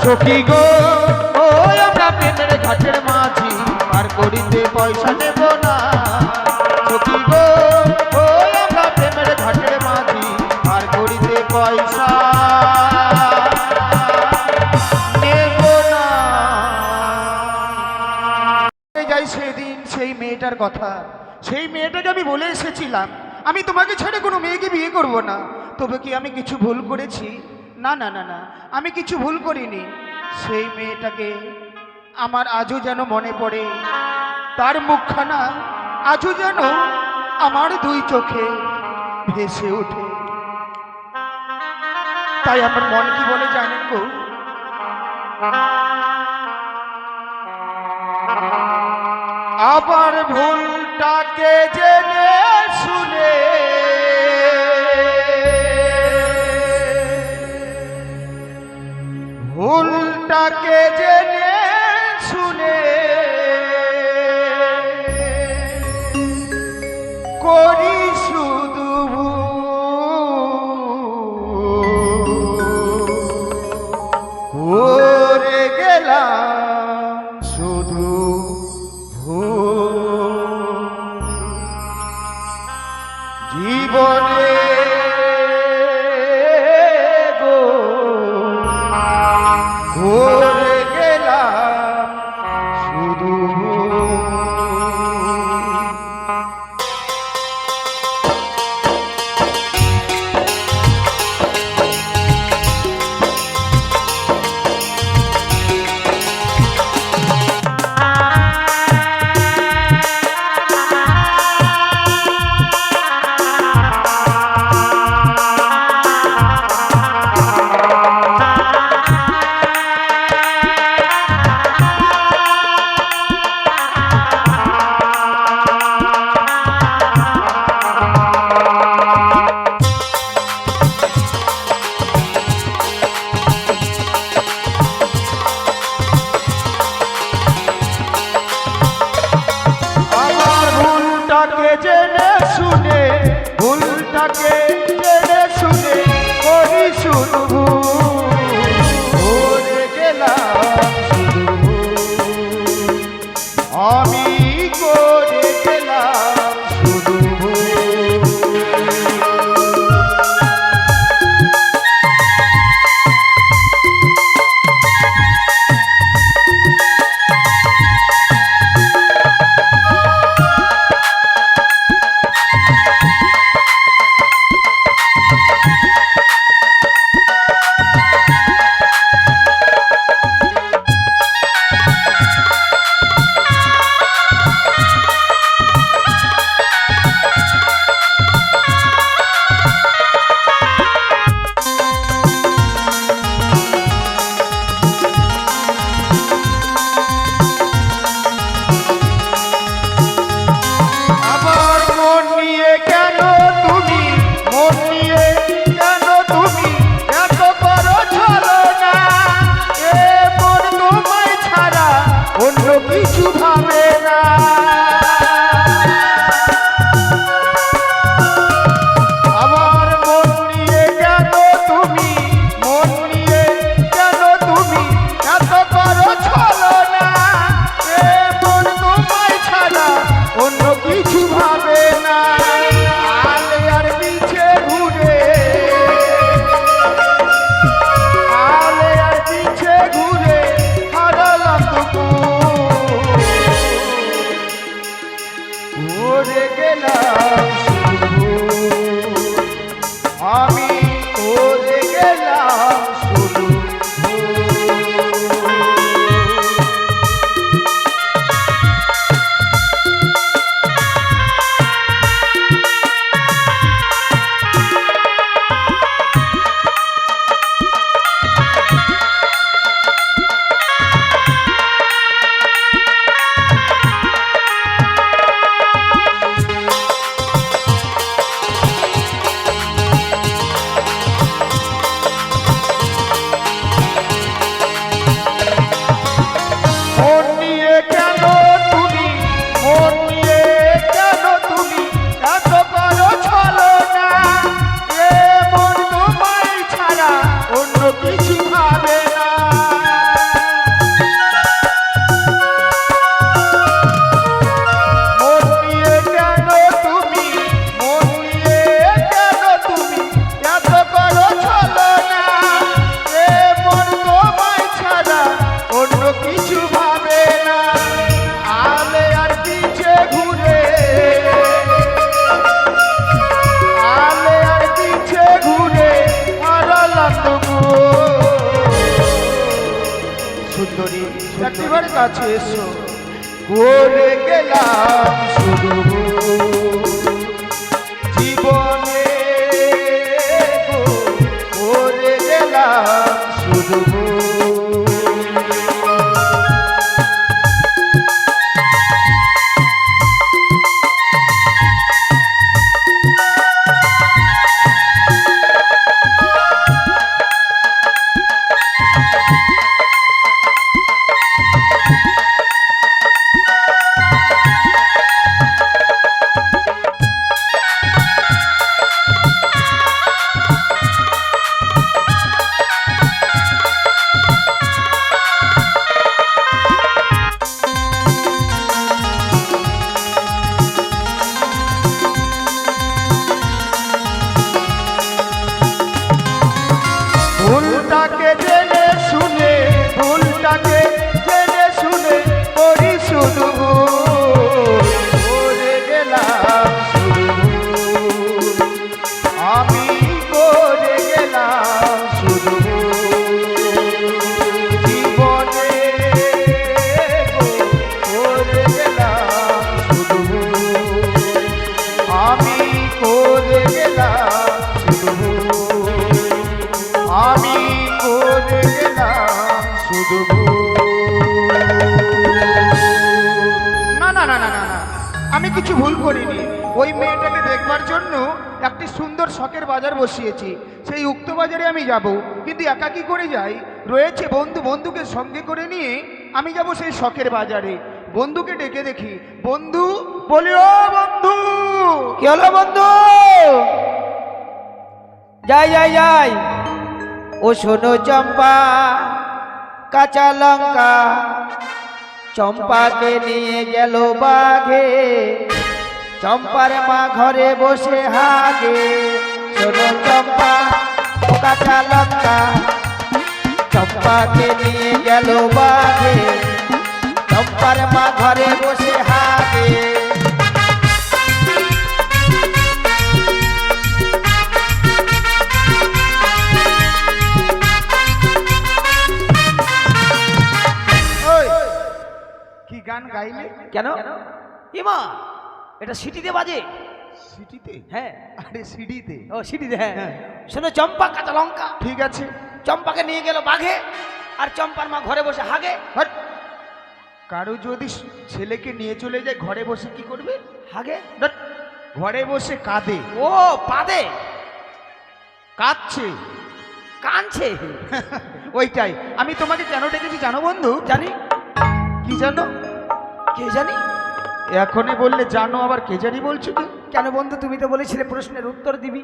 সখী গো ও আমরা প্রেমের ঘাটের মাঝি পার করিতে পয়সা নেব না সখী গো ও আমরা প্রেমের ঘাটের মাঝি পার করিতে পয়সা নেব না। যাই সেদিন সেই মেয়েটার কথা, সেই মেয়েটাকে আমি বলে এসেছিলাম আমি তোমাকে ছেড়ে কোনো মেয়েকে বিয়ে করব না। তবে কি আমি কিছু ভুল করেছি? না না না না, আমি কিছু ভুল করিনি। সেই মেয়েটাকে আমার আজও যেন মনে পড়ে, তার মুখখানা আজও যেন আমার দুই চোখে ভেসে ওঠে। তাই আমার মন কি বলে জানেন গো, আবার ভুলটাকে জেনে শুনে ভুলটাকে জেনে শুনে করি শুধু করে গেলাম শুধু জীবনে গো করে গেলাম শুধু সুন্দরী একবার কাছে এসো করে গেলাম শুধু জীবনে গো, করে গেলাম শুধু ভুলটাকে জেনে শুনে ভুলটাকে জেনে শুনে করি শুধু করে গেলাম শুধু আমি করে গেলাম শুধু জীবনে গো, করে গেলাম শুধু আমি করে গেলাম শুধু আমি করে গেলাম শুধু না না না না না না আমি কিছু ভুল করিনি ওই মেয়েটাকে দেখবার জন্য একটি সুন্দর শখের বাজার বসিয়েছি সেই উক্ত বাজারে আমি যাব কিন্তু একা কি করে যাই রয়েছে বন্ধু বন্ধুকে সঙ্গে করে নিয়ে আমি যাব সেই শখের বাজারে বন্ধুকে ডেকে দেখি বন্ধু বলি ও বন্ধু কি হলো বন্ধু? যাই যাই যাই। ও শোনো চম্পা কাঁচা লঙ্কা চম্পাকে নিয়ে গেল বাঘে চম্পার মা ঘরে বসে হাগে শোনো চম্পা ও কাঁচা লঙ্কা চম্পাকে নিয়ে গেল বাঘে চম্পার মা ঘরে বসে হাগে কি গান গাইলে কেন ইমা এটা সিটিতে বাজে সিটিতে হ্যাঁ আরে সিডিতে ও সিটিতে হ্যাঁ শোনো চম্পা কাঁচা লঙ্কা ঠিক আছে চম্পাকে নিয়ে গেল বাঘে আর চম্পার মা ঘরে বসে হাগে হট! কারো যদি ছেলেকে নিয়ে চলে যায় ঘরে বসে কি করবে হাগে হট! ঘরে বসে কাঁদে ও পাদে কাঁদছে কানছে ওইটাই আমি তোমাকে কেন ডেকেছি জানো বন্ধু জানি কি জানো কে জানি এখনই বললে জানো আবার কে জানি বলছো কি কেন বন্ধু তুমি তো বলেছিলে প্রশ্নের উত্তর দিবি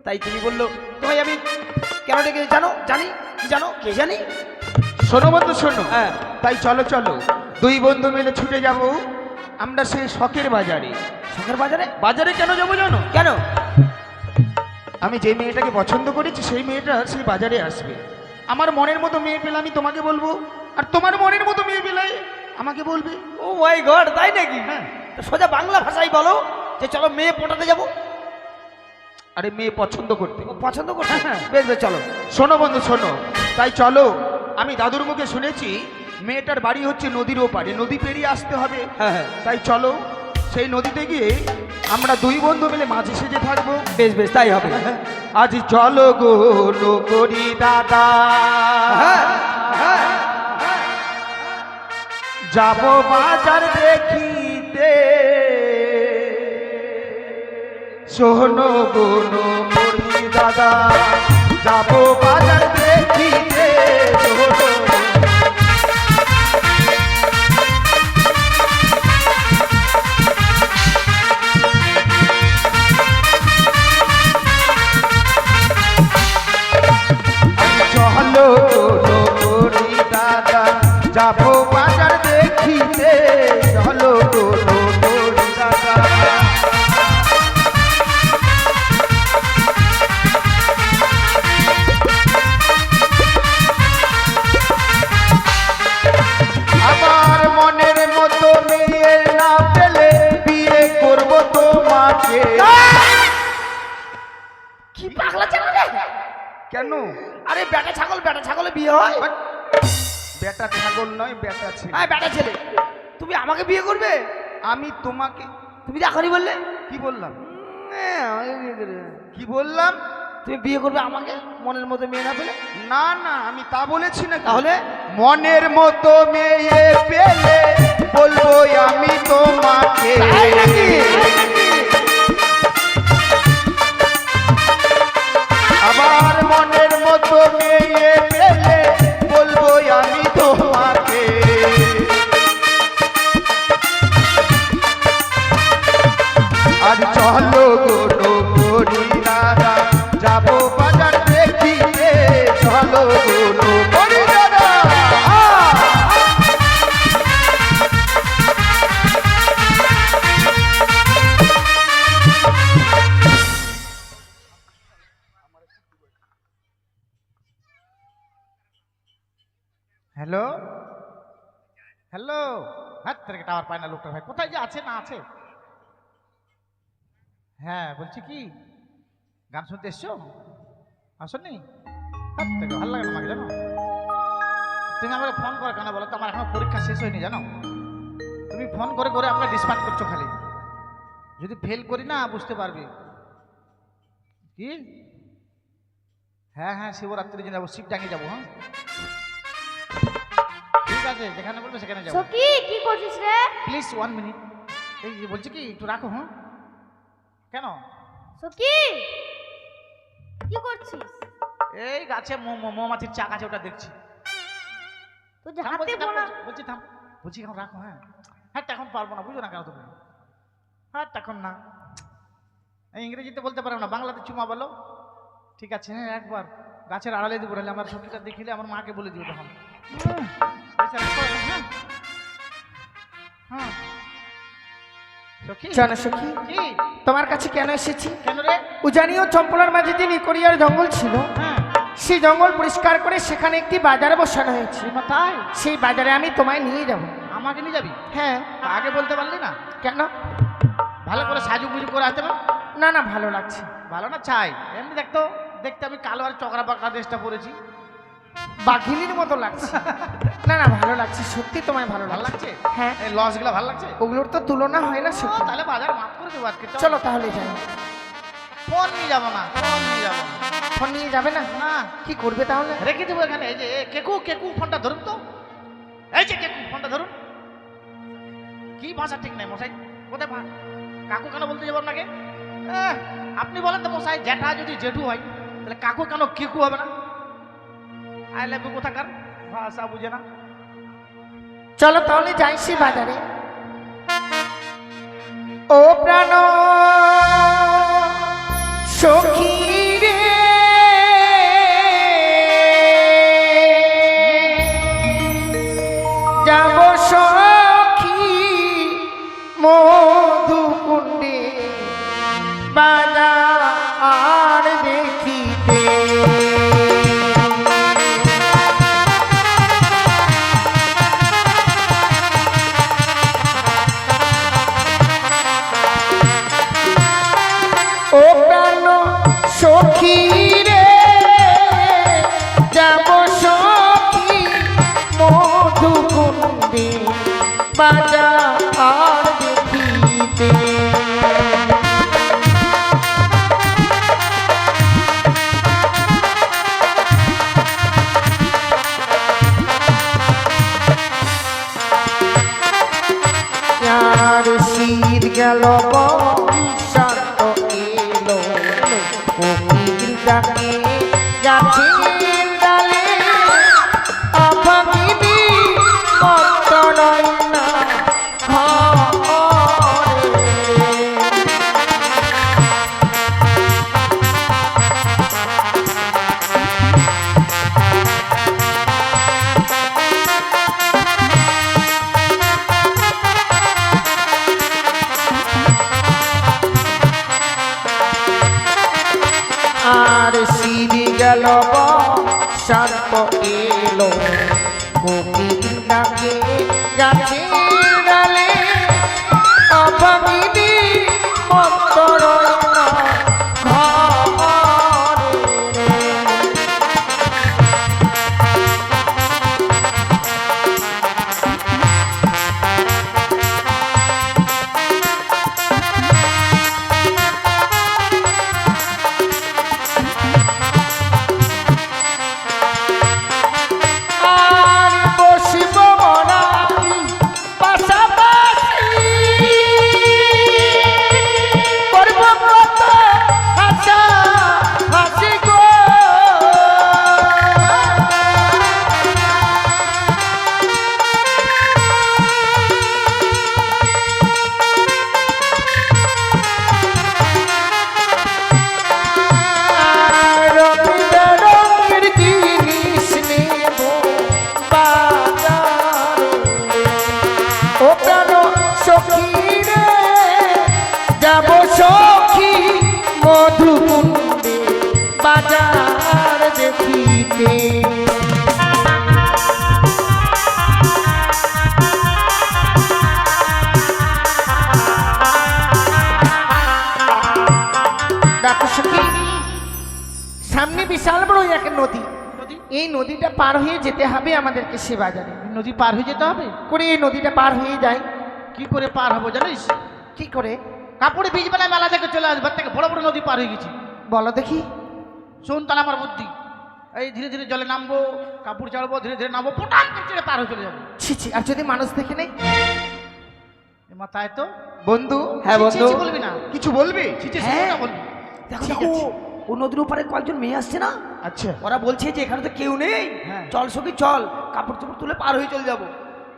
তাই তুমি বললো তোমায় আমি কেন ডেকে জানো জানি কি জানো কে জানি শোনো বন্ধু শোনো হ্যাঁ তাই চলো চলো দুই বন্ধু মিলে ছুটে যাব আমরা সেই শখের বাজারে শখের বাজারে বাজারে কেন যাবো জানো কেন আমি যে মেয়েটাকে পছন্দ করেছি সেই মেয়েটা সেই বাজারে আসবে আমার মনের মতো মেয়ে পেলে আমি তোমাকে বলবো আর তোমার মনের মতো মেয়ে পেলে আমাকে বলবে ও মাই গড তাই নাকি হ্যাঁ তো সোজা বাংলা ভাষায় বলো যে চলো মেয়ে পটাতে যাবো আরে মেয়ে পছন্দ করতে ও পছন্দ করছে হ্যাঁ। বেশ বেশ চলো শোনো বন্ধু শোনো তাই চলো আমি দাদুর মুখে শুনেছি মেয়েটার বাড়ি হচ্ছে নদীর ওপারে নদী পেরিয়ে আসতে হবে হ্যাঁ হ্যাঁ তাই চলো সেই নদীতে গিয়ে আমরা দুই বন্ধু মিলে মাঝে সেজে থাকবো বেশ বেশ তাই হবে আজ চলো গো করি দাদা হ্যাঁ হ্যাঁ যাব বাজার দেখিতে শোনো গো করি দাদা যাব বাজার দেখিতে শোনো চলো করি দাদা যাবো বাজার দেখিতে চলো করি দাদা আমার মনের মতো মেয়ে না পেলে বিয়ে করব তোমাকে কি পাগলা চালা রে কেন আরে বেটা ছাগলে বিয়ে হয় বেটা ছাগল নয়, বেটা ছেলে। হ্যাঁ বেটা ছেলে। তুমি আমাকে বিয়ে করবে? আমি তোমাকে তুমি তো এখনই বললে। কি বললাম? আমাকে বিয়ে করবে। কি বললাম? তুমি বিয়ে করবে আমাকে মনের মতো মেয়ে না পেলে? না না, আমি তা বলেছি না। তাহলে মনের মতো মেয়ে পেলে বলবো আমি তোমাকে। তাই নাকি? আবার মনের মতো মেয়ে পেলে বলবো আমি তোমাকে। আর চলো গো করি দাদা, যাবো বাজার দেখিতে। চলো গো করি দাদা। হ্যালো হ্যালো, হ্যাঁ তোর টাওয়ার পায় না লোকটা। ভাই কোথায় যে আছে না আছে? হ্যাঁ বলছি কি, গান শুনতে এসছো? আসনি? ভালো লাগে না আমাকে, জানো? তুমি আমাকে ফোন করে কেন বলো তো? আমার এখনো পরীক্ষা শেষ হয়নি, জানো? তুমি ফোন করে করে আমাকে ডিসপার্ট করছো খালি। যদি ফেল করি না বুঝতে পারবি। কি? হ্যাঁ হ্যাঁ, শিবরাত্রির দিন যাবো, শিবডাঙ্গে যাবো। হ্যাঁ ঠিক আছে, যেখানে বলবে সেখানে যাবো। সখী কি করছিস রে? Please 1 minute. এই যে বলছি কি, একটু রাখো। হ্যাঁ কেন? সখী কি করছিস? এই গাছে মৌমাছির চাক আছে, ওটা দেখছি। তো যে থাম, হাতে বলছি, থাম, বোনা বলছি থাম, বলছি এখন রাখো। হ্যাঁ হ্যাঁ, এখন পারবো না, বুঝো না কেন তুমি? হ্যাঁ এখন না, এই ইংরেজিতে বলতে পারবো না, বাংলাতে চুমা বলো। ঠিক আছে, হ্যাঁ একবার গাছের আড়ালে দিব, বলে আমার সবজিটা দেখিলে আমার মাকে বলে দিব তখন। আচ্ছা, রাখো এখন, হ্যাঁ হ্যাঁ। সখী, জানো সখী কি তোমার কাছে কেন এসেছি? কেন রে? উজানি ও চম্পলার মাঝে যে নিকরিয়ার জঙ্গল ছিল, হ্যাঁ সেই জঙ্গল পরিষ্কার করে সেখানে একটি বাজার বসানো হয়েছে। তাই সেই বাজারে আমি তোমায় নিয়ে যাব। আমাকে নিয়ে যাবি? হ্যাঁ। তা আগে বলতে পারলি না? কেন? ভালো করে সাজুগুজু করে আসতে না? না না, ভালো লাগছে। ভালো না চাই? এমনি দেখতো, দেখতে আমি কালো আর চকরা পাকা ড্রেসটা পরেছি, বাঘিনীর মতো লাগছে। না না, ভালো লাগছে, সত্যি তোমায় ভালো ভালো লাগছে। লাগছে? হ্যাঁ, এই লসগুলো ভালো লাগছে? ওগুলোর তো তুলনা হয় না ও, সত্যি। তাহলে বাজার মাফ করে দেবো আজকে। চলো তাহলে যাই। ফোন নিয়ে যাবো না, ফোন নিয়ে যাবো না। ফোন নিয়ে যাবে না? না, কি করবে তাহলে? রেখে দেবো এখানে। এই যে কেকু, কেকু ফোনটা ধরুন তো। এই যে কেকু ফোনটা ধরুন। কি ভাষা ঠিক নাই মশাই, কোথায় কাকু কেন বলতে যাবো আপনাকে? আপনি বলেন তো মশাই, জ্যাঠা যদি জেঠু হয় তাহলে কাকু কেন কেকু হবে না? আই লাভ ইউ কোথাকার ভাষা বুঝে না। চলো তাহলে যাই সে বাজারে। ও প্রাণ সখী রে, যাব সখী মধুকুণ্ডে বাজার দেখিতে। ও প্রাণ সখী রে, যাব সখী মধুকুণ্ডে বাজার দেখিতে। আর শীত গেল বর্ষান্ত এলো, কোকিল ডাকে গাছের ডালে, অভাগিনী মত রয় না ঘরে। আর সিঁড়ি গেল বর্ষান্ত এলো, কোকিল ডাকে গাছের ডালে, অভাগিনী মত রয় না ঘরে। এই নদীটা পার হয়ে যেতে হবে আমাদেরকে সে বাজারে। নদী পার হয়ে যেতে হবে? করে এই নদীটা পার হয়ে যায়। কি করে পার হবো জানিস? কি করে? কাপড়ে বীজ বেলায় মেলা থেকে চলে আসবে, থেকে বড় বড় নদী পার হয়ে গেছি। বলো দেখি। শোন তাহলে আমার বুদ্ধি, এই ধীরে ধীরে জলে নামবো, কাপড় চাড়বো, ধীরে ধীরে নামবো, পটান করে চেড়ে পার হয়ে চলে যাবো। ছি ছি, আর যদি মানুষ দেখে নেই? মাথায় তো বন্ধু, হ্যাঁ ছি, ছি, বন্ধু। ছি বলবি না, কিছু বলবি? ছিচে হ্যাঁ। বলবি। দেখো ঠিক দেখো, আছে। ও নদীর উপরে কয়েকজন মেয়ে আসছে না, আচ্ছা, ওরা বলছে যে এখানে তো কেউ নেই, হ্যাঁ। চল সখী চল, কাপড় চোপড় তুলে পার হয়ে চলে যাব।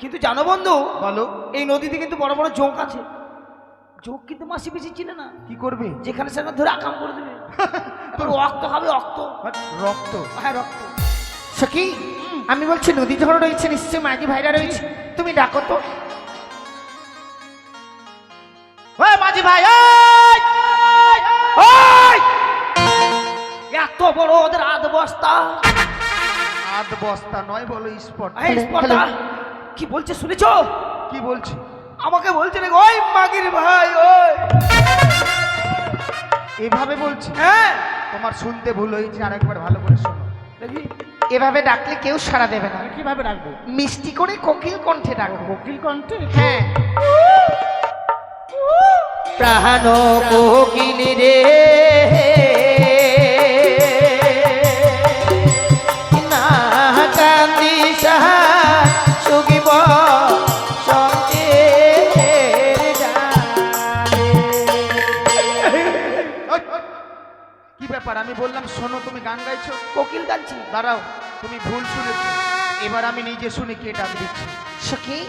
কিন্তু জানো বন্ধু, বলো এই নদীতে কিন্তু বড় বড় জোঁক আছে। জোঁক কিন্তু মাসি বেশি চিনে না, কি করবে? যেখানে সেখানে ধরে আকাম করে দেবে। তোর রক্ত খাবে, রক্ত। রক্ত? হ্যাঁ রক্ত। সখী, আমি বলছি নদী যখন রয়েছে নিশ্চয়ই মাঝি ভাইরা রয়েছে, তুমি ডাকো তো। ওই মাঝি ভাই, ওই! ওই! এত বড় ওদের আধ বস্তা। আধ বস্তা নয়, বলো স্পট। এই স্পর্ধা, কি বলছে শুনেছো? কি বলছি? আমাকে বলছে নাকি ওই মাগির ভাই, ওই। এভাবে বলছি? হ্যাঁ তোমার শুনতে ভুল হয়েছে, আরেকবার ভালো করে শোনো। দেখি, এভাবে ডাকলে কেউ সাড়া দেবে না, কিভাবে রাখবো? মিষ্টি করে কোকিল কণ্ঠে ডাকো। কোকিল কণ্ঠে? হ্যাঁ। প্রাণ কোকিল রে না কান্দিস সুগিব কি ব্যাপার? আমি বললাম শোনো, তুমি গান গাইছো। কোকিল গাচ্ছি। দাঁড়াও, তুমি ভুল শুনেছো। এবার আমি নিজে শুনে কে ডাক দিচ্ছি। সখী,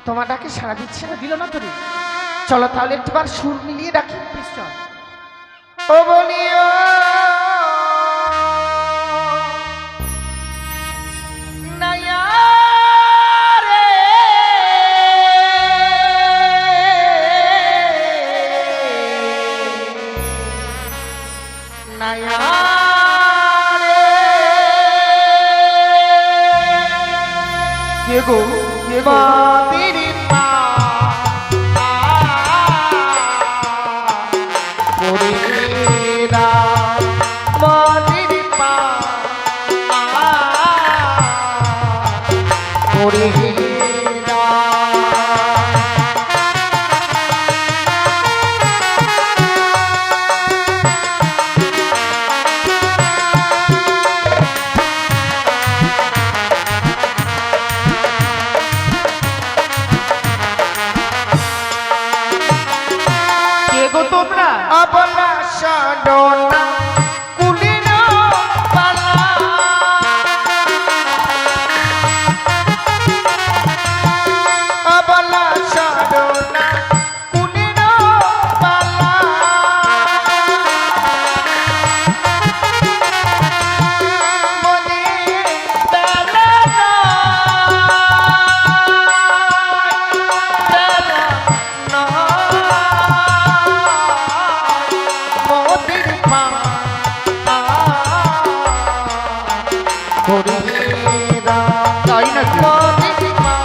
তোমার ডাকে সাড়া দিচ্ছে না? দিল না তো রে। চলো তাহলে একবার সুর মিলিয়ে ডাকি। চল। ও বলিও নাইয়া রে, নাইয়া রে। কে গো? কে গো? মাদির পা পরিরা, মাদির পা পরিরা। কে গো তোমরা? আপনা সাধনা কুলিন পালা, আপনা সাধনা কুলিন পালা। মনে বেলা মোদির পা পরিরা, তাই নাকি? মোদির পা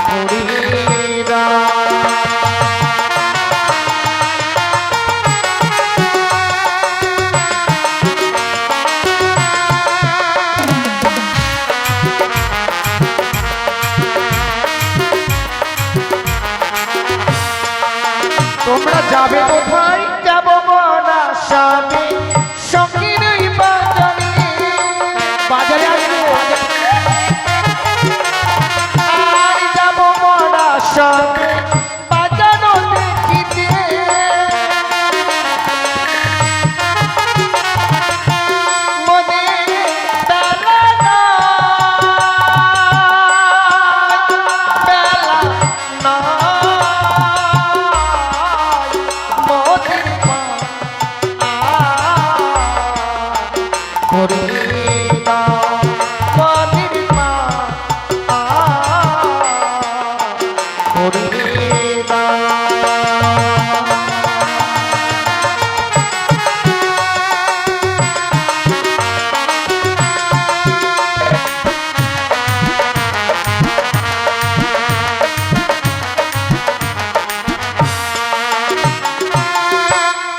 পরিরা। তোমরা যাবে কোথায়? যাব মনা স্বামী সখীর বাজারে। বাজারে আসবে, আর যাব মনা স্বামী বাজানো দেখিতে। মনে বেলা নাই, বেলা নাই, মোদির পা পরিরা, মোদির পা পরিরা।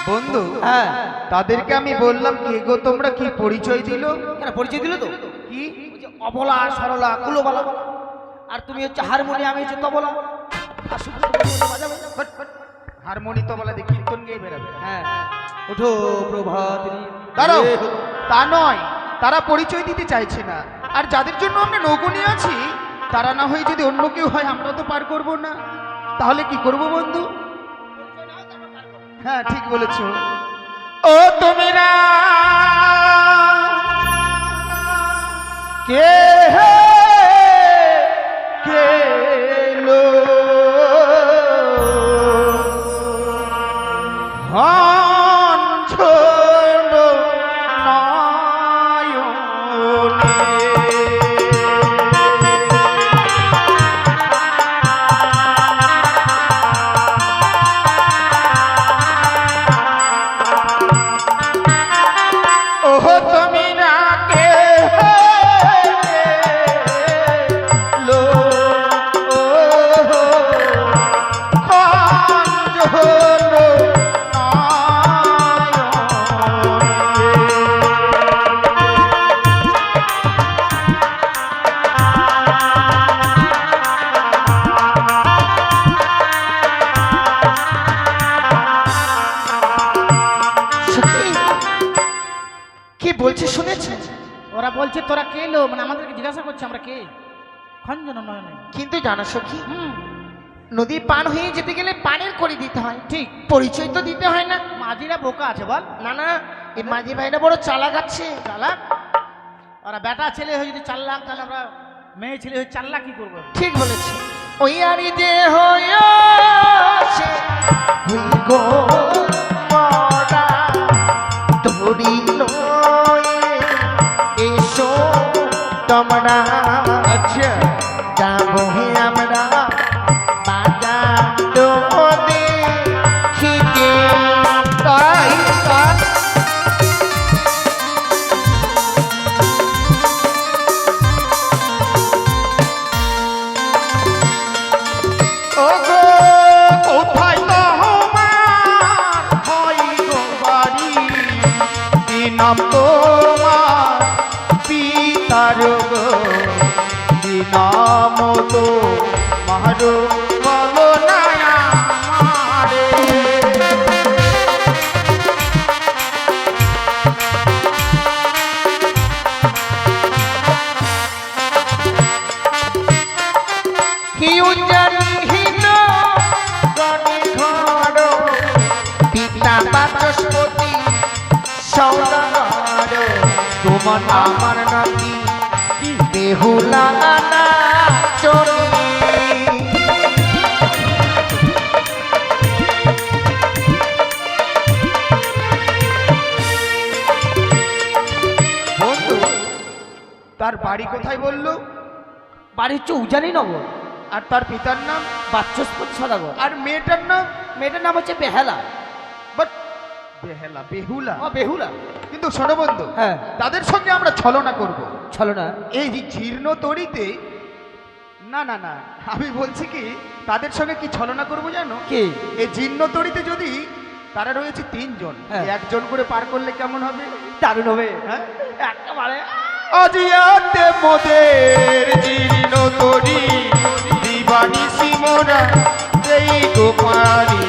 বন্ধু, হ্যাঁ। তাদেরকে আমি বললাম কে গো তোমরা, কি পরিচয় দিল? কেন পরিচয় দিল তো? কি? ওই যে অবলা সরলা কুলোবালা, আর তুমি হচ্ছে হারমোনিয়াম, আমি হচ্ছে তবলা। আর শুধু তুমি বাজাবে। হারমোনি তবলা দিয়ে কীর্তন গিয়ে বেরাবে। হ্যাঁ, ওঠো প্রভাত। দাঁড়াও, তা নয়, তারা পরিচয় দিতে চাইছে না। আর যাদের জন্য আমরা নৌকো নিয়ে আছি তারা না হয়ে যদি অন্য কেউ হয়, আমরা তো পার করব না। তাহলে কি করব বন্ধু? হ্যাঁ ঠিক বলেছো। ও তুমি না কে হে কে লো ছোড়ো নয়নে। ওহো তুমি না কে লো হলো কি বলছে শুনেছেন? ওরা বলছে তোরা কে লো, মানে আমাদেরকে জিজ্ঞাসা করছে আমরা কে। খঞ্জন নয় নয়। কিন্তু জানো সখী, হুম, নদী পার হয়ে যেতে গেলে পানের করে দিতে হয়, ঠিক। পরিচয় তো দিতে হয় না? মাঝিরা বোকা আছে বল। না না, এই মাঝি ভাইরা বড় চালাক আছে। চালাক? ওরা বেটা ছেলে হয়ে যদি 4 লাখ, তাহলে আমরা মেয়ে ছেলে হয়ে 4 লাখ কি করবো? ঠিক বলেছে। ওই আরি যে হয়েছে হই গো মরা তোরি লয়ে এসো তোমরা। আচ্ছা যাবো হে আমরা বাজার দেখিতে। তাই তাই। ও গো কোথায় তোমার হয় গো বাড়ি, কি নাম তোমার পিতার গো, কি নাম তো মারো বলো না আমারে। কেউ জানিহীন গণে ঘর পিতা বাচস্পতি সৌদাগর। তোমার আমার নাতি বেহুলা চলি। বন্ধু তার বাড়ি কোথায় বললো? বাড়ি হচ্ছে উজানি নগর, আর তার পিতার নাম? বাচস্পতি সদাগর। আর মেয়েটার নাম? মেয়েটার নাম হচ্ছে বেহালা। বাট বেহেলা বেহুলা। ও বেহুলা। কিন্তু শোনো বন্ধু, হ্যাঁ, তাদের সঙ্গে আমরা ছলনা করব। চলো না। এই যে জীর্ণ তরিতে, না না না, আমি বলছি কি তাদের সঙ্গে কি ছলনা করব জানো? কে? এই জীর্ণ তরিতে যদি তারা রয়েছে 3 জন, হ্যাঁ। একজন করে পার করলে কেমন হবে? দারুণ হবে। হ্যাঁ একেবারে আজিয়াতে মোদের জীর্ণ তরি দিবানি সিমরা এই গোপালি,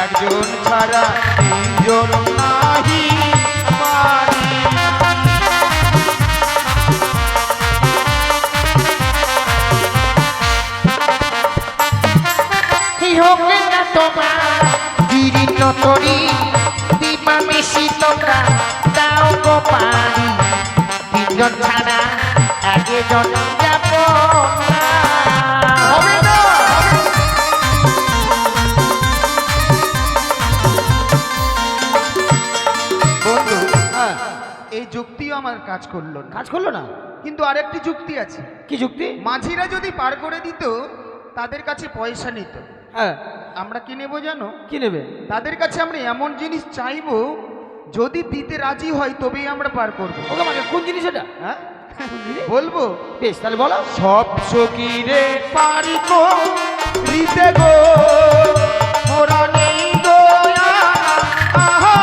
একজন ছাড়া 3 জন নাহি পারি। কি হবে না তোমার জীর্ণ তরি দিবা বেশি তোমরা দাও গো পারি। 3 জন ছাড়া আগে জন যাব না। হবে না, বন্ধু হ্যাঁ, এই যুক্তিও আমার কাজ করলো না। কাজ করলো না? কিন্তু আরেকটি যুক্তি আছে। কি যুক্তি? মাঝিরা যদি পার করে দিত তাদের কাছে পয়সা নিত, হ্যাঁ, আমরা কি নেবো জানো? কি নেবে? তাদের কাছে আমরা এমন জিনিস চাইবো, যদি দিতে রাজি হয় তবেই আমরা পার করবো। ওকে মানে কোন জিনিস এটা? হ্যাঁ বলবো? বেশ, তাহলে বলো। সব সকিরে পারি গো দিতে গো, ওরা নেই গো আহা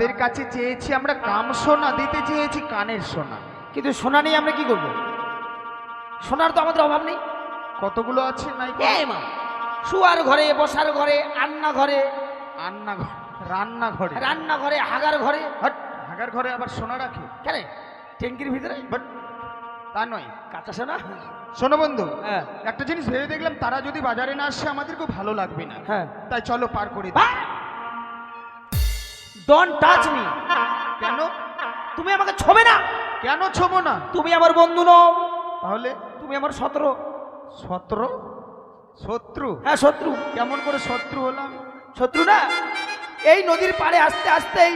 তাদের কাছে চেয়েছি আমরা কাম সোনা, দিতে চেয়েছি কানের সোনা। কিন্তু সোনা নিয়ে আমরা কি করব? সোনার তো আমাদের অভাব নেই। কতগুলো আছে নাই? এই মা, শুয়ার ঘরে, বসার ঘরে, রান্না ঘরে, রান্নাঘরে, রান্নাঘরে, হাগার ঘরে। হট, হাগার ঘরে আবার সোনা রাখে কেন? ট্যাঙ্কির ভিতরে। বাট তা নয়। কাঁচা সোনা। শোনো বন্ধু, হ্যাঁ একটা জিনিস ভেবে দেখলাম, তারা যদি বাজারে না আসে আমাদের খুব ভালো লাগবে না। হ্যাঁ। তাই চলো পার করে দিই। Don't touch me. কেন? তুমি আমাকে ছোবে না। কেন ছোবো না? তুমি আমার বন্ধু নও, তাহলে? তুমি আমার শত্রু। শত্রু? হ্যাঁ শত্রু। কেমন করে শত্রু হলাম? শত্রু না, এই নদীর পাড়ে আসতে আসতেই।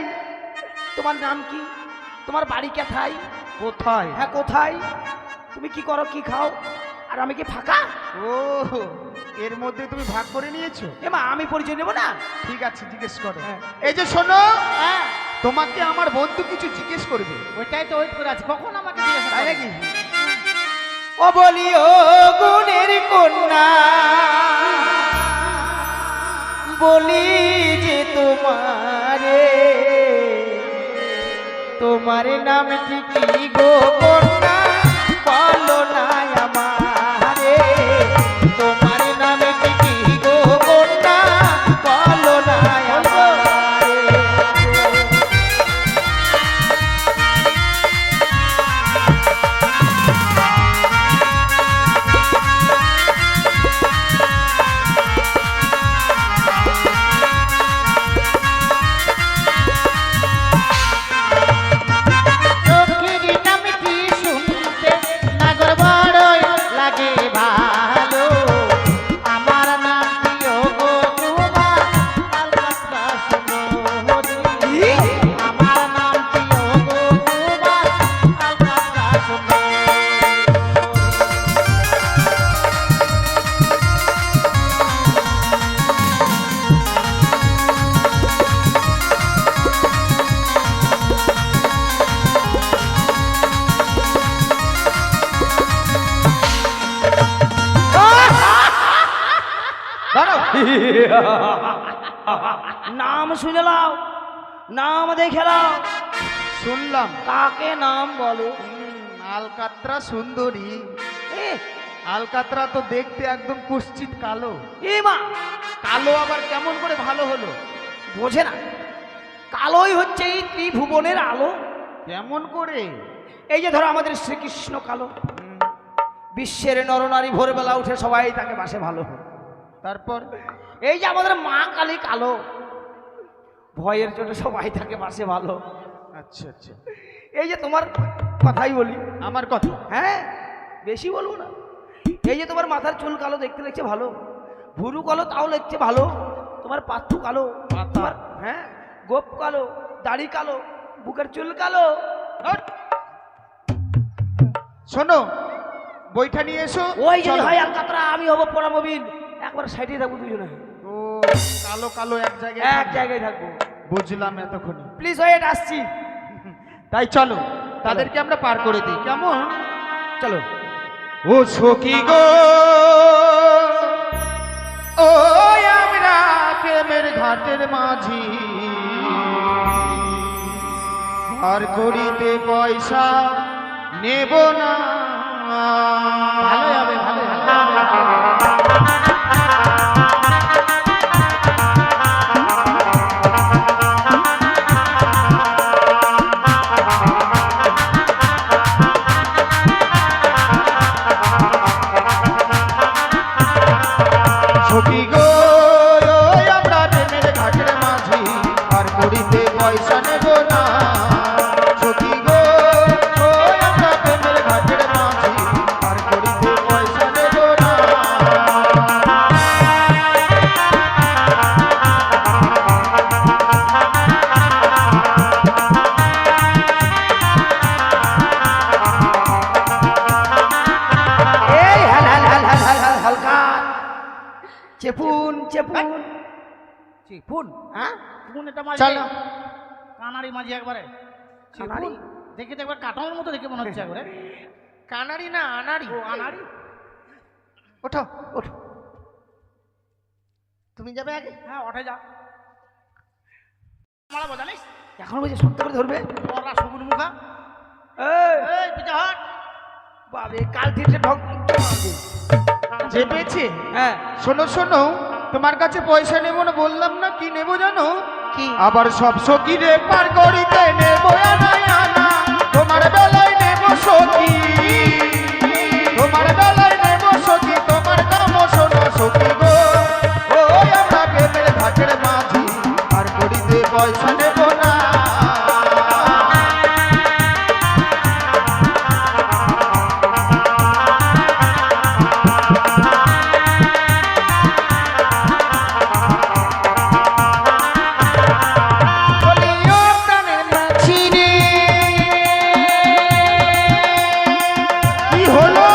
তোমার নাম কি? তোমার বাড়ি কোথায়? কোথায়? হ্যাঁ কোথায়? তুমি কি করো, কি খাও? আর আমি কি ফাঁকা? ও, এর মধ্যে তুমি ভাগ করে নিয়েছো? এমা আমি পরিচয় নেব না? ঠিক আছে, জিজ্ঞেস করো। হ্যাঁ। এই যে শোনো, হ্যাঁ তোমাকে আমার বন্ধু কিছু জিজ্ঞেস করবে। ওইটাই তো ওয়েট করে আছি, কখন আমাকে জিজ্ঞাসা তাই করবে? নাকি? ও বলি ও গুণের কন্যা, বলি যে তোমারে, তোমার নামটি কি গো কন্যা, বলো না আমারে। তোমার নামটি কি গো কন্যা, বলো না আমারে। চোখের নামটি শুনতে নাগর বড়ই লাগে ভালো, আমার নামটি ওগো তোমার আলকাতরা সুন্দরী, আমার নামটি ওগো তোমার আলকাতরা সুন্দরী। দাঁড়াও। নাম শুনে লাও, নাম দেখে লাও। শুনলাম কাকে নাম বলে? আলকাতরা সুন্দরী। এ আলকাতরা তো দেখতে একদম কুৎসিত কালো। এ মা, কালো আবার কেমন করে ভালো হলো? বোঝে না, কালোই হচ্ছে এই ত্রিভুবনের আলো। কেমন করে? এই যে ধরো আমাদের শ্রীকৃষ্ণ কালো, বিশ্বের নরনারী ভোরবেলা উঠে সবাই তাকে বাসে ভালো। তারপর? এই যে আমাদের মা কালী কালো, ভয়ের জন্য সবাই তাকে বাসে ভালো। আচ্ছা আচ্ছা, এই যে তোমার কথাই বলি, আমার কথা? হ্যাঁ বেশি বলবো না। এই যে তোমার মাথার চুল কালো, দেখতে লাগছে ভালো। ভুরু কালো, তাও লাগছে ভালো। তোমার পাত্তু কালো, তোমার হ্যাঁ গোপ কালো, দাড়ি কালো, বুকের চুল কালো। হট! শোনো, বইটা নিয়ে এসো। ওই যদি চলো। হয় আলকাতরা, আমি হবো পোড়ামবিন। একবার সাইডে থাকবো দুজনে, ও, কালো কালো এক জায়গায় এক থাকবে। জায়গায় থাকবো। বুঝলাম এতক্ষণে। প্লিজ ওয়েট, আসছি। তাই চলো, তাদেরকে আমরা পার করে দিই। কেমন? চলো। ও সখী গো, ও আমরা প্রেমের ঘাটের মাঝি, আর করিতে পয়সা নেব না। ভালোই হবে, ভালোই হবে। সখী গো, ও আমরা প্রেমের ঘাটের মাঝি, আর করিতে পয়সা নেব না। সখী গো, ও আমরা প্রেমের ঘাটের মাঝি, আর করিতে পয়সা নেব না। এই হাল হাল হাল হাল হাল হাল হালকা চেপুন চেপুন ফোন, হ্যাঁ ফোন এটা মাঝে চলো। কানাড়ি মাঝে একবারে। কানাড়ি? দেখে তো একবার কাটনের মতো দেখে মনে হচ্ছে একবারে। কানাড়ি না, আনাড়ি। ও আনাড়ি। ওঠো। ওঠো। তুমি যাবে আগে? হ্যাঁ ওঠে যা। মারাবো জানিস? এখন বলছে শক্ত করে ধরবে। ওরা সবুজ মুখা এই, এই পিছা হাট বাবে কাল থেকে ঢক চেপেছে। হ্যাঁ শোনো শোনো, তোমার কাছে পয়সা নেবো না বললাম না, কি নেবো জানো? কি আবার সব সখীরে পার করিতে নেবো আনা আনা, তোমার বেলায় নেবো সখী, তোমার বেলায় নেবো সখী, তোমার কাম শোনো সখী গো। ও আমরা প্রেমের ঘাটের মাঝি, পার করিতে পয়সা নেবো না। বলিও প্রাণের মাঝি রে কি হলো?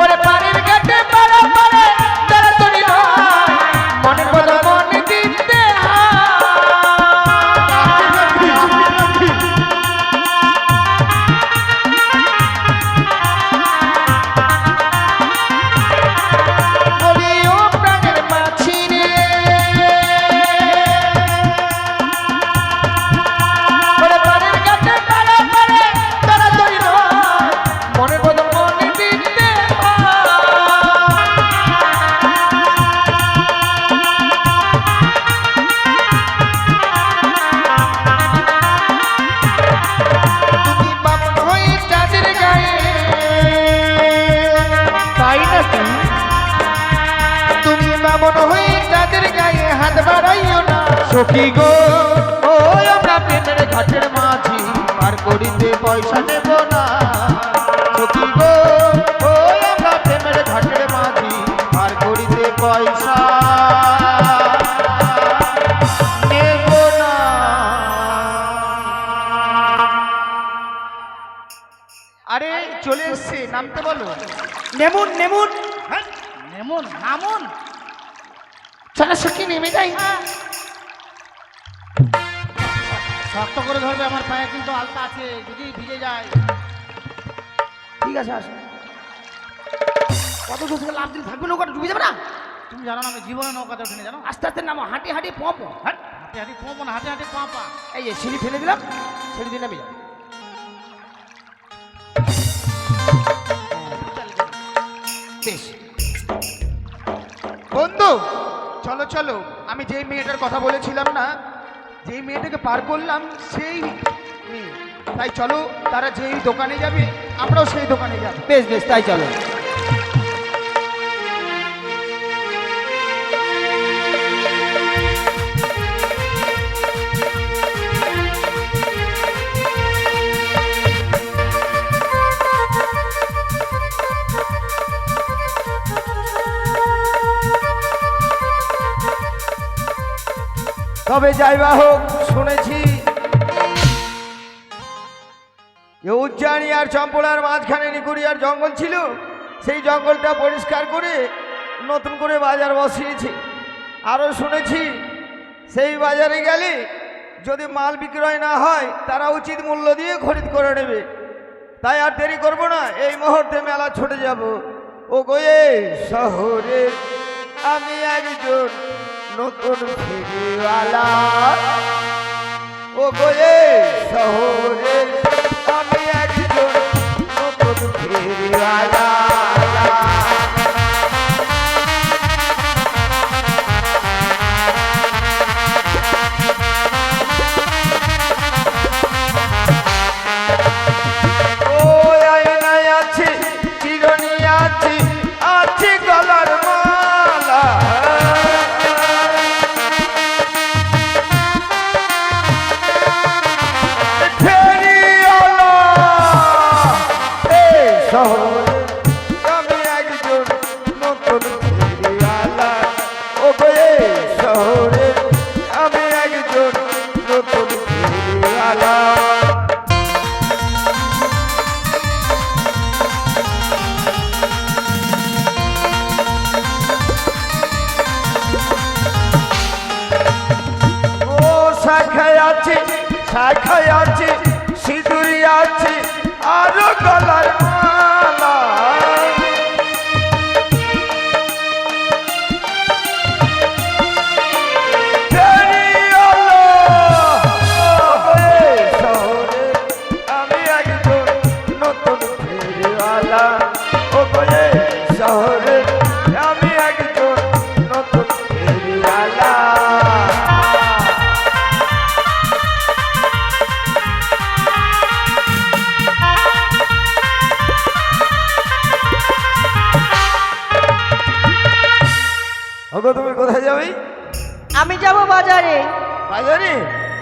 ওরে পাড়ের ঘাটে পাড়া পাড়ে তাড়াতাড়ি নয়, মনের বদল মনে দিতে হয়। বলিও প্রাণের মাঝি রে ওরে পাড়ের ঘাটে পাড়া পাড়ে তাড়াতাড়ি নয়, মনের বদল মনে দিতে হয়। তুমি বামন হয়ে চাঁদের গায়ে, তাই নাকি? তুমি বামন হয়ে চাঁদের গায়ে হাত বাড়াইও না। সখী গো, ও আমরা প্রেমের ঘাটের মাঝি, পার করিতে পয়সা নেব না। সখী গো, ও আমরা প্রেমের ঘাটের মাঝি, পার করিতে পয়সা নেব না। আরে চলে এসছে, নামতে বলো। নেমুন নেমুন। হ্যাঁ নেমন নামন চলো সখী নেমে যাই। শক্ত করে ধরবে, আমার পায়ে কিন্তু আলতা আছে, যদি ভিজে যায়। ঠিক আছে আসো। কত দূর থেকে লাভ দিলে থাকবে, নৌকাটা ডুবে যাবে না? তুমি জানো না আমি জীবনে নৌকাতে উঠিনি জানো। আস্তে আস্তে নামো, হাঁটি হাঁটি পপ। হাট হাঁটি হাঁটি পোঁপো না, হাঁটি হাঁটি পাঁপা। এই যে সিঁড়ি ফেলে দিলাম, সিঁড়ি দিয়ে নামে যাবে। বেশ বন্ধু, চলো চলো, আমি যেই মেয়েটার কথা বলেছিলাম না, যেই মেয়েটাকে পার করলাম সেই মেয়ে। তাই চলো, তারা যেই দোকানে যাবে আমরাও সেই দোকানে যাব। বেশ বেশ তাই চলো। তবে যাইবা হোক, শুনেছি যে উজ্জানি আর চম্পলার মাঝখানে নিকুড়িয়ার জঙ্গল ছিল, সেই জঙ্গলটা পরিষ্কার করে নতুন করে বাজার বসিয়েছে। আরও শুনেছি সেই বাজারে গেলে যদি মাল বিক্রয় না হয় তারা উচিত মূল্য দিয়ে খরিদ করে নেবে। তাই আর দেরি করব না, এই মুহূর্তে মেলা ছুটে যাব। ও গোয়ে শহরে আমি একজন নতুন ফেরিওয়ালা, ও গোয়ে শহরে আমি একজন নতুন ফেরিওয়ালা। ও আয়নায় আছে চিরনি আছে, আছে গলার মালা, ফেরিওয়ালা এই শহরে আমি একজন নতুন ফেরিওয়ালা, ও গো এই শহরে আমি একজন নতুন ফেরিওয়ালা। ও শাখায় আছে, শাখায় আছে সিঁদুরি আছে আরো গলার মালা, ফেরিওয়ালা ওগো তুমি কোথায় যাবে? আমি যাব বাজারে। বাজারে?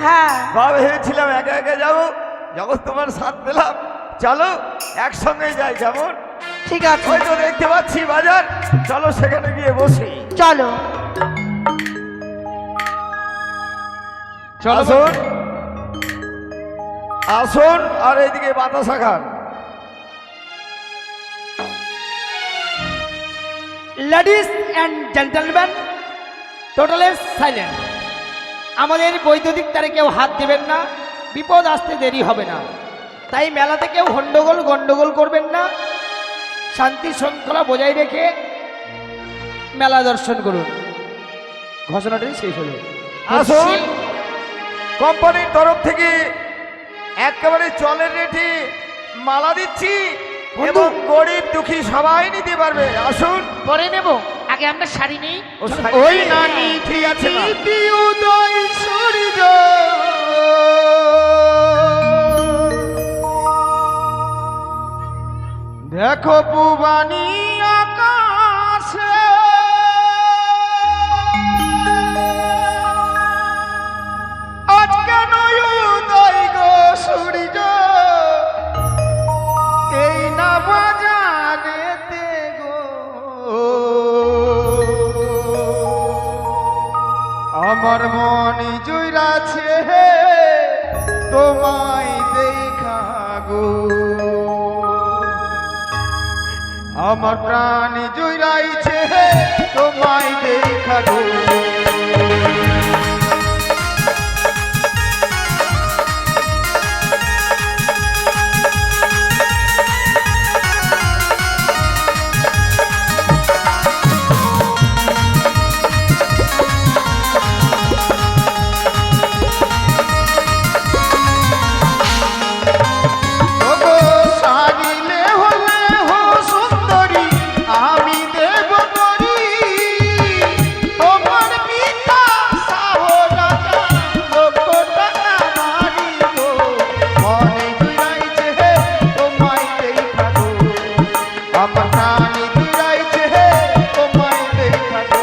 হ্যাঁ, বাবা ভেবেছিলাম একা একা যাবো, যখন তোমার সাথ পেলাম চলো একসঙ্গে যাই। কেমন? ঠিক আছে, ওই তো দেখতে পাচ্ছি বাজার, চলো সেখানে গিয়ে বসি। চলো। চলো আসুন আসুন, আর এইদিকে বাতাসা খান। Ladies and gentleman, totally silent. আমাদের বৈদ্যুতিক তারে কেউ হাত দেবেন না, বিপদ আসতে দেরি হবে না। তাই মেলাতে কেউ গন্ডগোল করবেন না, শান্তি শৃঙ্খলা বজায় রেখে মেলা দর্শন করুন। ঘোষণাটাই শেষ হলো। আসুন, কোম্পানির তরফ থেকে একেবারে জলের রেটে মালা দিচ্ছি এবং গরিব দুঃখী সবাই নিতে পারবে। আসুন। পরে নেব, আগে আমরা শাড়ি নেই। ওই নানি ঠিক আছে মা। উদয় সূর্য দেখো পুবানি আকাশে আজ কেন উদয় গো সূর্য এই না বাজারেতে গো আমার মনে জুইরাছে তোমায় দেখা গো আমার প্রাণ জুইরাইছে তোমায় দেখা গো ওগো সাজিলে হলে হো সুন্দরী আমি দেব করি তোমার পিতা সাহ রাজা লোক টাকা মারি গো মনে জুড়াইছে তোমায় দেখা গো আমার প্রাণে জুড়াইছে তোমায় দেখা গো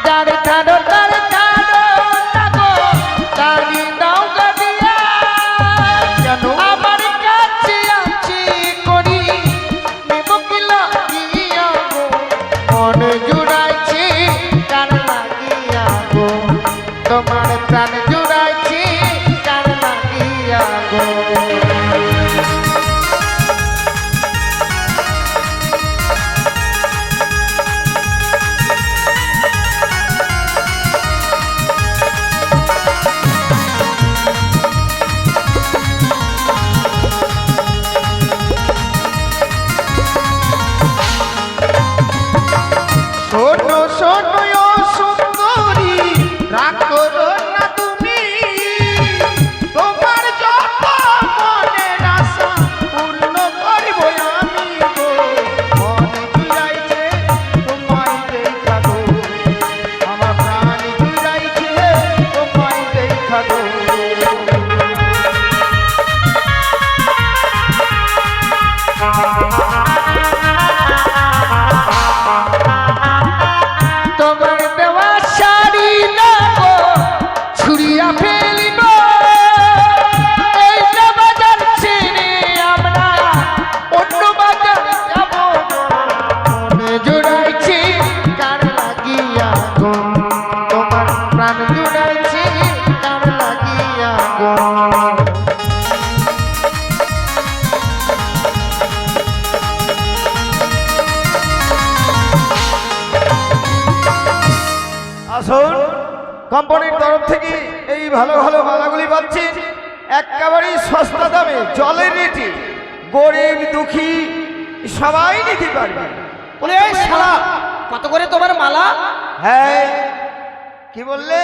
তারে তারো তাগো তারি দাও গাদিয়া কেন আমার কাছে আছি করি নেব কি লাগিয়া গো মন জুড়াইছি কার লাগিয়া গো তোমার প্রাণ জুড়াইছি কার লাগিয়া গো শোনো শোনো ও সুন্দরী রাগ করো না তুমি তোমার যত মনের আশা পূর্ণ করব আমি গো মনে জুড়াইছে তোমায় দেখা গো আমার প্রাণ জুড়াইছে তোমায় দেখা গো তোমার দেওয়া শাড়ি নেবো ছুরিয়া ফেলিব এই যে বাজার ছেড়ে আমরা অন্য বাজার যাব মনে জুড়াইছি কার লাগিয়া গো তোমার প্রাণ জুড়াইছি কার লাগিয়া গো আসুন, কোম্পানির তরফ থেকে এই ভালো ভালো মালাগুলি পাচ্ছি একেবারেই সস্তা দামে জলের রেটে গরিব দুঃখী সবাই নিতে পারবে। বলে এই শালা, কত করে তোমার মালা? হ্যাঁ, কি বললে?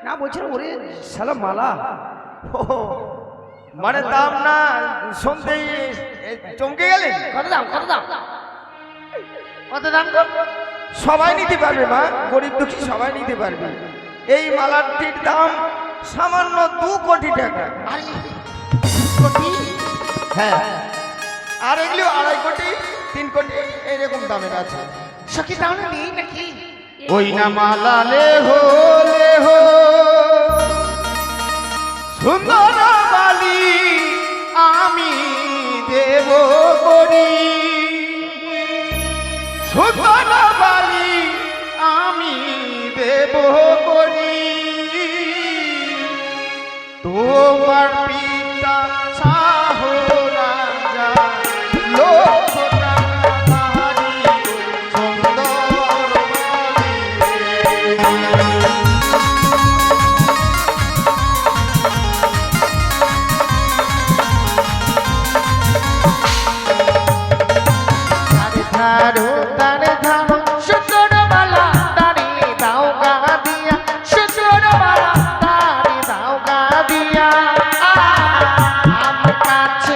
না বলছিলাম ওরে শালা মালা। ও, মানে দাম না শুনতেই চমকে গেলেন? কত দাম? কত দাম গো? সবাই নিতে পারবে মা, গরিব দুঃখী সবাই নিতে পারবে। এই মালাটির দাম সামান্য 2 কোটি টাকা। আরে কোটি হ্যাঁ, আর এগুলো 2.5 কোটি 3 কোটি এইরকম দামের আছে। সখী তাহলে নেই নাকি? ওই না মালা লে হো সুন্দর বালি আমি দেব করি, সুন্দর বালি আমি দেব করি, তোমার পিতা শাহ রাজা লক্ষ টাকা ধারি সুন্দর বালি। ধারো তারে ধারো সুন্দর বালা তারে দাও গা দিয়া, সুন্দর বালা তারে দাও গা দিয়া। আমার কাছে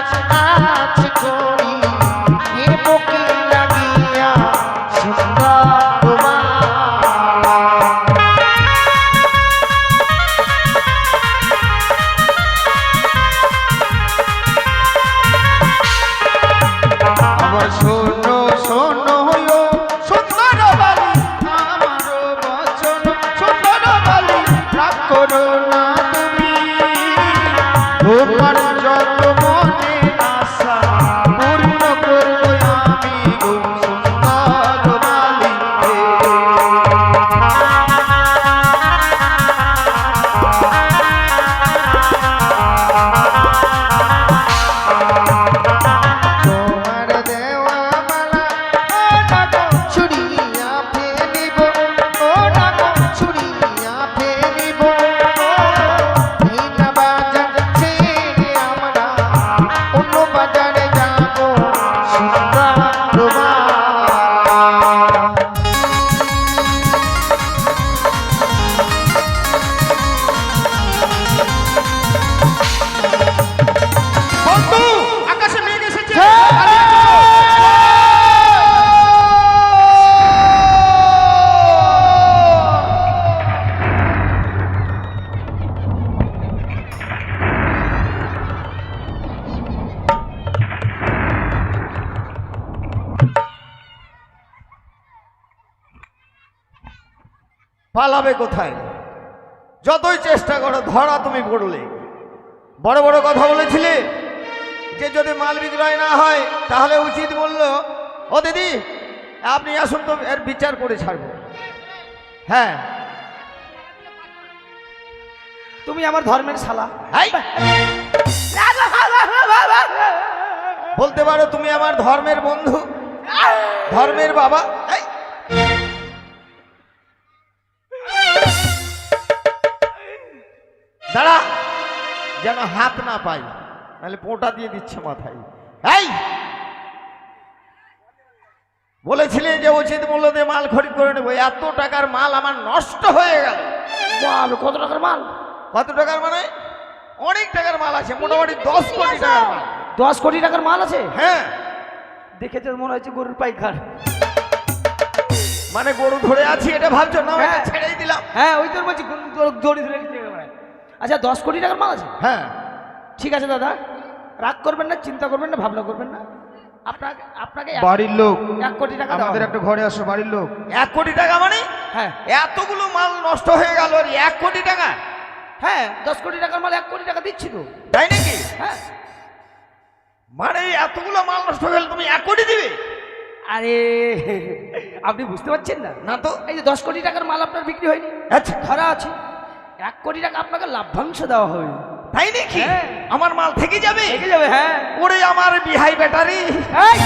আছে করি এ বুকে লাগিয়া সুন্দর বালা। আমার শোনো শোনো হলো সুন্দর বালি আমার বচন, সুন্দর বালি রাগ করো না তুমি, তোমার যত মনে আশা পূর্ণ করবো আমি গো সুন্দর বালি। তোমার দেওয়া মালা ও নাগো ছুড়িয়া ফেলিব, ও নাগো ছুড়িয়া ফেলিব। ভিনা বাজার ছেড়ে আমরা অন্য বাজারে যাব সুন্দর বালা। বন্ধু আকাশে মেঘ এসেছে, পালাবে কোথায়? যতই চেষ্টা করো ধরা তুমি পড়লে। বড় বড় কথা বলেছিলে যে যদি মাল বিক্রয় না হয় তাহলে উচিত বলল, ও দিদি আপনি আসুন তো এর বিচার করে ছাড়বো। হ্যাঁ, তুমি আমার ধর্মের শালা। এই, বলতে পারো তুমি আমার ধর্মের বন্ধু, ধর্মের বাবা। এই, দাঁড়া যেন হাত না পাই, নাহলে পোঁটা দিয়ে দিচ্ছে মাথায়। এই, বলেছিলে যে উচিত মূল্য দিয়ে মাল খরিদ করে নেবো, এত টাকার মাল আমার নষ্ট হয়ে গেল। মাল কত টাকার মাল? কত টাকার মানে? অনেক টাকার মাল আছে, মোটামুটি 10 কোটি টাকার মাল। 10 কোটি টাকার মাল আছে? হ্যাঁ, দেখেছে মনে হচ্ছে গরুর পাইকার। মানে গরু ধরে আছি এটা ভাবছো না? হ্যাঁ। এটা ছেড়েই দিলাম। হ্যাঁ ওই তোর বলছি দড়ি ধরে নিতে হবে। আচ্ছা 10 কোটি টাকার মাল আছে? হ্যাঁ, ঠিক আছে দাদা, রাগ করবেন না, চিন্তা করবেন না, ভাবনা করবেন না। আপনাকে আপনাকে বাড়ির লোক 1 কোটি টাকা দেওয়া আমাদের হবে। একটা ঘরে আসো, বাড়ির লোক। 1 কোটি টাকা মানে? হ্যাঁ এতগুলো মাল নষ্ট হয়ে গেল আর 1 কোটি টাকা? হ্যাঁ 10 কোটি টাকার মাল 1 কোটি টাকা দিচ্ছি তো। তাই নাকি? হ্যাঁ মানে এতগুলো মাল নষ্ট হয়ে গেল তুমি 1 কোটি দিবে? আরে আপনি বুঝতে পারছেন না? না তো। এই যে 10 কোটি টাকার মাল আপনার বিক্রি হয়নি, আচ্ছা, ধরা আছে, 1 কোটি টাকা আপনাকে লাভ্যাংশ দেওয়া হবে। তাই নাকি? হ্যাঁ। আমার মাল থেকে যাবে? থেকে যাবে। হ্যাঁ ওরে আমার বিহাই ব্যাটারি। এই!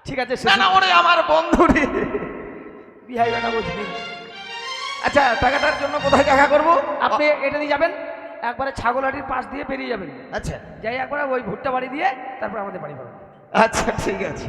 ঠিক আছে না না, ওরে আমার বন্ধু রে। বিহাই বেটা বুঝবি। আচ্ছা, টাকাটার জন্য কোথায় দেখা করবো? আপনি এটা দিয়ে যাবেন, একবারে ছাগলাটির পাশ দিয়ে বেরিয়ে যাবেন, আচ্ছা যাই একবারে ওই ভুট্টা বাড়ি দিয়ে তারপর আমাদের বাড়ি পাবেন। আচ্ছা, ঠিক আছে।